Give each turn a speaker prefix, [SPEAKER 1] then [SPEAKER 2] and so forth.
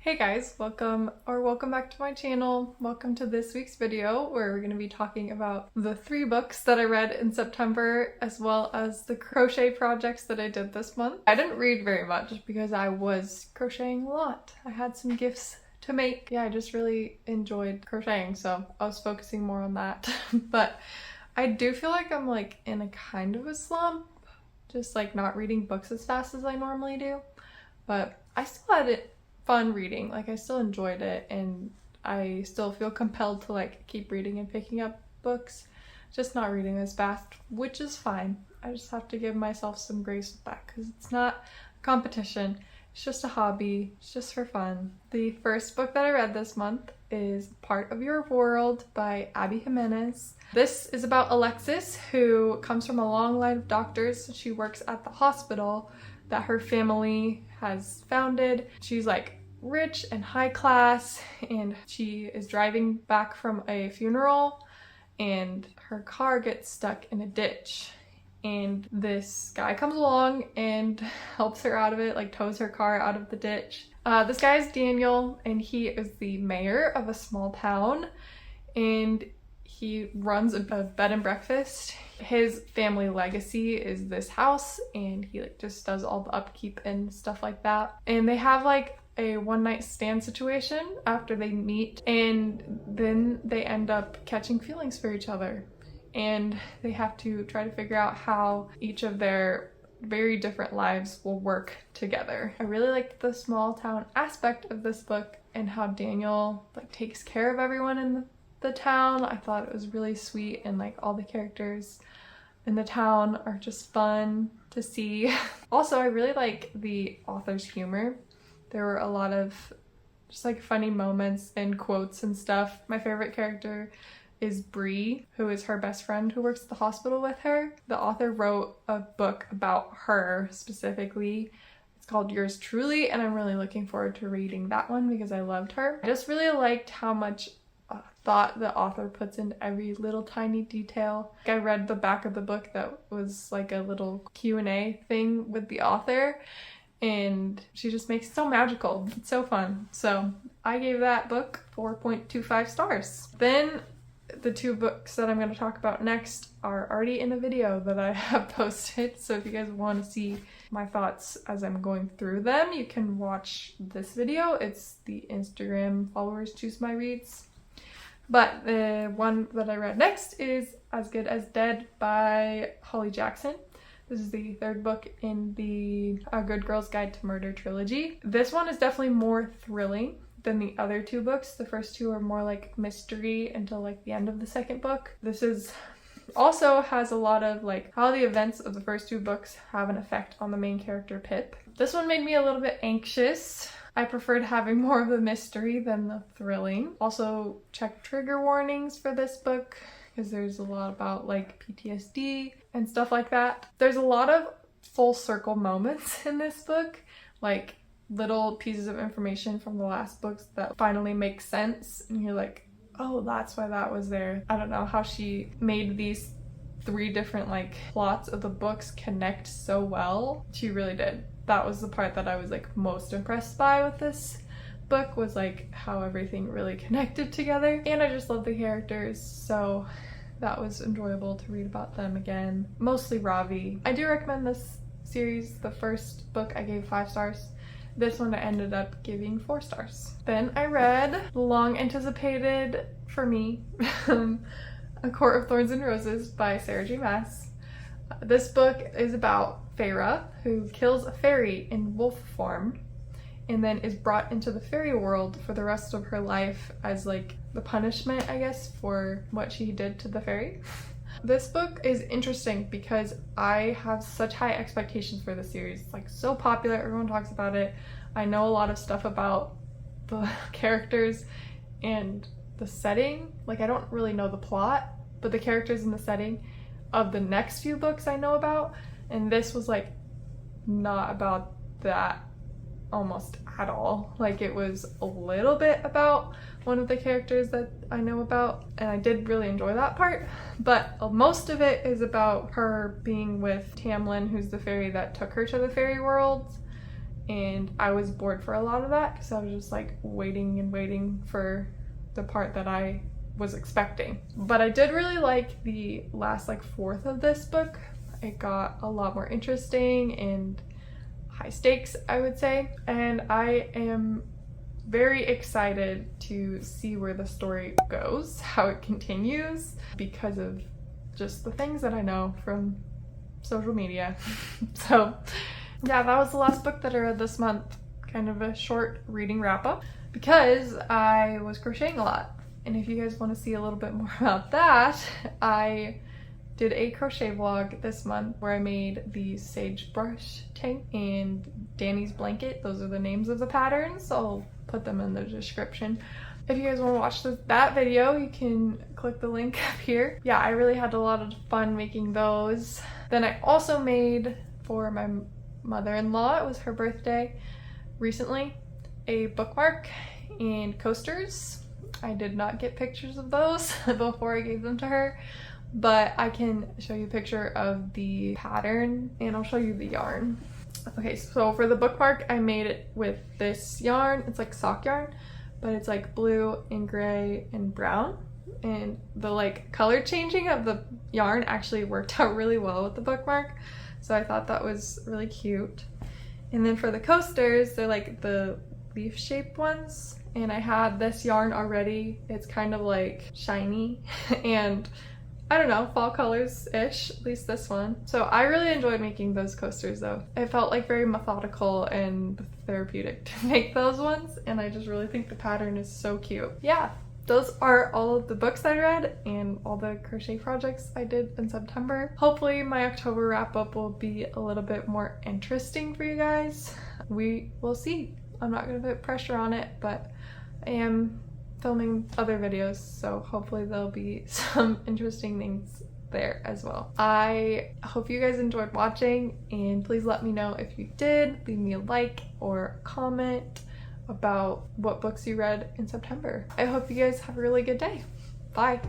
[SPEAKER 1] Hey guys, welcome back to my channel. Welcome to this week's video where we're going to be talking about the 3 books that I read in September as well as the crochet projects that I did this month. I didn't read very much because I was crocheting a lot. I had some gifts to make. Yeah, I just really enjoyed crocheting, so I was focusing more on that. But I do feel like I'm like in a kind of a slump, just like not reading books as fast as I normally do. But I still had it fun reading. Like, I still enjoyed it and I still feel compelled to like keep reading and picking up books, just not reading as fast, which is fine. I just have to give myself some grace with that because it's not a competition, it's just a hobby, it's just for fun. The first book that I read this month is Part of Your World by Abby Jimenez. This is about Alexis, who comes from a long line of doctors. She works at the hospital that her family has founded. She's like rich and high class, and she is driving back from a funeral and her car gets stuck in a ditch, and this guy comes along and helps her out of it, like tows her car out of the ditch. This guy is Daniel and he is the mayor of a small town and he runs a bed and breakfast. His family legacy is this house and he like just does all the upkeep and stuff like that. And they have like a one-night stand situation after they meet, and then they end up catching feelings for each other. And they have to try to figure out how each of their very different lives will work together. I really liked the small town aspect of this book and how Daniel like takes care of everyone in the town. I thought it was really sweet, and like all the characters in the town are just fun to see. Also, I really like the author's humor. There were a lot of just like funny moments and quotes and stuff. My favorite character is Bree, who is her best friend who works at the hospital with her. The author wrote a book about her specifically. It's called Yours Truly, and I'm really looking forward to reading that one because I loved her. I just really liked how much thought the author puts into every little tiny detail. I read the back of the book that was like a little Q&A thing with the author, and she just makes it so magical. It's so fun. So I gave that book 4.25 stars. Then the 2 books that I'm going to talk about next are already in a video that I have posted, so if you guys want to see my thoughts as I'm going through them, you can watch this video. It's the Instagram followers choose my reads. But the one that I read next is As Good as Dead by Holly Jackson. This is the 3rd book in the A Good Girl's Guide to Murder trilogy. This one is definitely more thrilling than the other 2 books. The first 2 are more like mystery until like the end of the 2nd book. This is also has a lot of like how the events of the first 2 books have an effect on the main character Pip. This one made me a little bit anxious. I preferred having more of the mystery than the thrilling. Also, check trigger warnings for this book because there's a lot about like PTSD and stuff like that. There's a lot of full circle moments in this book, like little pieces of information from the last books that finally make sense, and you're like, oh, that's why that was there. I don't know how she made these 3 different like plots of the books connect so well. She really did. That was the part that I was like most impressed by with this book, was like how everything really connected together. And I just love the characters, so that was enjoyable to read about them again. Mostly Ravi. I do recommend this series. The first book I gave 5 stars. This one I ended up giving 4 stars. Then I read the long anticipated, for me, A Court of Thorns and Roses by Sarah J. Maas. This book is about Feyre, who kills a fairy in wolf form and then is brought into the fairy world for the rest of her life as like the punishment, I guess, for what she did to the fairy. This book is interesting because I have such high expectations for the series. It's like so popular, everyone talks about it. I know a lot of stuff about the characters and the setting. Like, I don't really know the plot, but the characters and the setting of the next few books I know about, and this was like not about that almost at all. Like, it was a little bit about one of the characters that I know about, and I did really enjoy that part, but most of it is about her being with Tamlin, who's the fairy that took her to the fairy world, and I was bored for a lot of that because I was just like waiting and waiting for the part that I was expecting. But I did really like the last like fourth of this book. It got a lot more interesting and high stakes, I would say, and I am very excited to see where the story goes, how it continues, because of just the things that I know from social media. So yeah, that was the last book that I read this month. Kind of a short reading wrap up because I was crocheting a lot. And if you guys want to see a little bit more about that, I did a crochet vlog this month where I made the sagebrush tank and Dani's blanket. Those are the names of the patterns, so I'll put them in the description. If you guys want to watch that video, you can click the link up here. Yeah, I really had a lot of fun making those. Then I also made, for my mother-in-law, it was her birthday recently, a bookmark and coasters. I did not get pictures of those before I gave them to her, but I can show you a picture of the pattern and I'll show you the yarn. Okay, so for the bookmark, I made it with this yarn. It's like sock yarn, but it's like blue and gray and brown. And the like color changing of the yarn actually worked out really well with the bookmark. So I thought that was really cute. And then for the coasters, they're like the leaf shaped ones. And I had this yarn already. It's kind of like shiny and I don't know, fall colors-ish, at least this one. So I really enjoyed making those coasters though. It felt like very methodical and therapeutic to make those ones, and I just really think the pattern is so cute. Yeah, those are all of the books I read and all the crochet projects I did in September. Hopefully my October wrap-up will be a little bit more interesting for you guys. We will see. I'm not gonna put pressure on it, but I am filming other videos, so hopefully there'll be some interesting things there as well. I hope you guys enjoyed watching, and please let me know if you did. Leave me a like or a comment about what books you read in September. I hope you guys have a really good day. Bye!